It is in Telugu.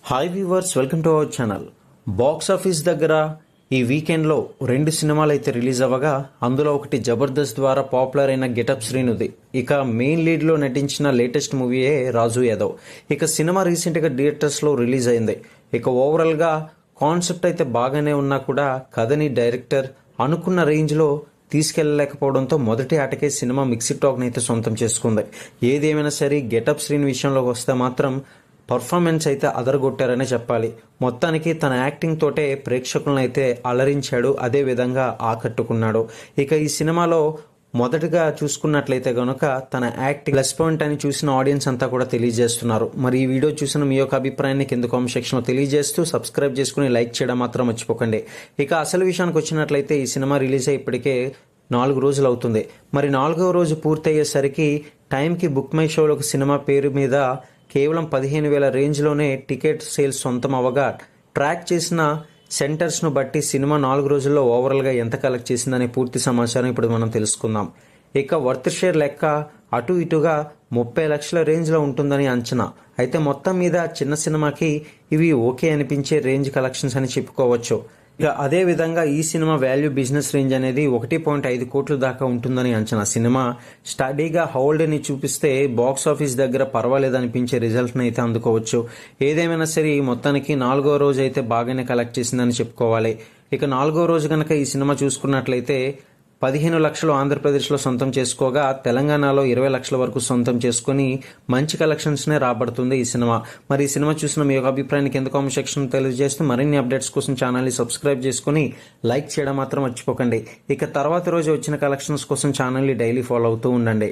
Hi viewers, welcome to our channel. Box office దగ్గర ఈ వీకెండ్లో 2 సినిమాలు అయితే రిలీజ్ అవ్వగా అందులో ఒకటి జబర్దస్త్ ద్వారా పాపులర్ అయిన గెటప్ శ్రీనుది. ఇక మెయిన్ లీడ్లో నటించిన లేటెస్ట్ మూవీయే రాజు యాదవ్. ఇక సినిమా రీసెంట్గా థియేటర్స్లో రిలీజ్ అయింది. ఇక ఓవరాల్గా కాన్సెప్ట్ అయితే బాగానే ఉన్నా కూడా కథని డైరెక్టర్ అనుకున్న రేంజ్లో తీసుకెళ్లలేకపోవడంతో మొదటి ఆటకే సినిమా మిక్స్డ్ టాక్ని అయితే సొంతం చేసుకుంది. ఏదేమైనా సరే గెటప్ శ్రీన్ విషయంలోకి వస్తే మాత్రం పర్ఫార్మెన్స్ అయితే అదరగొట్టారనే చెప్పాలి. మొత్తానికి తన యాక్టింగ్ తోటే ప్రేక్షకులను అయితే అలరించాడు, అదే విధంగా ఆకట్టుకున్నాడు. ఇక ఈ సినిమాలో మొదటగా చూసుకున్నట్లయితే కనుక తన యాక్టింగ్ ప్లస్ పాయింట్ అని చూసిన ఆడియన్స్ అంతా కూడా తెలియజేస్తున్నారు. మరి ఈ వీడియో చూసిన మీ యొక్క అభిప్రాయాన్ని కింద కామెంట్ సెక్షన్లో తెలియజేస్తూ సబ్స్క్రైబ్ చేసుకుని లైక్ చేయడం మాత్రం మర్చిపోకండి. ఇక అసలు విషయానికి వచ్చినట్లయితే ఈ సినిమా రిలీజ్ అయ్యి ఇప్పటికే 4 రోజులు అవుతుంది. మరి 4వ రోజు పూర్తయ్యేసరికి టైంకి బుక్ మై షోలోకి సినిమా పేరు మీద కేవలం 15,000 రేంజ్లోనే టికెట్ సేల్స్ సొంతం అవ్వగా ట్రాక్ చేసిన సెంటర్స్ను బట్టి సినిమా 4 రోజుల్లో ఓవరాల్గా ఎంత కలెక్ట్ చేసిందనే పూర్తి సమాచారం ఇప్పుడు మనం తెలుసుకుందాం. ఇక వర్త్ షేర్ లెక్క అటు ఇటుగా 30 లక్షల రేంజ్లో ఉంటుందని అంచనా. అయితే మొత్తం మీద చిన్న సినిమాకి ఇవి ఓకే అనిపించే రేంజ్ కలెక్షన్స్ అని చెప్పుకోవచ్చు. ఇక అదే విధంగా ఈ సినిమా వాల్యూ బిజినెస్ రేంజ్ అనేది 1.5 కోట్ల దాకా ఉంటుందని అంచనా. సినిమా స్టడీగా హోల్డ్ని చూపిస్తే బాక్స్ ఆఫీస్ దగ్గర పర్వాలేదనిపించే రిజల్ట్ని అయితే అందుకోవచ్చు. ఏదేమైనా సరే మొత్తానికి 4వ రోజు అయితే బాగానే కలెక్ట్ చేసిందని చెప్పుకోవాలి. ఇక 4వ రోజు కనుక ఈ సినిమా చూసుకున్నట్లయితే 15 లక్షలు ఆంధ్రప్రదేశ్లో సొంతం చేసుకోగా తెలంగాణలో 20 లక్షల వరకు సొంతం చేసుకుని మంచి కలెక్షన్స్నే రాబడుతుంది ఈ సినిమా. మరి ఈ సినిమా చూసిన మీ యొక్క అభిప్రాయాన్ని కింద కామెంట్ సెక్షన్ తెలియజేస్తూ మరిన్ని అప్డేట్స్ కోసం ఛానల్ని సబ్స్క్రైబ్ చేసుకుని లైక్ చేయడం మాత్రం మర్చిపోకండి. ఇక తర్వాత రోజు వచ్చిన కలెక్షన్స్ కోసం ఛానల్ని డైలీ ఫాలో అవుతూ ఉండండి.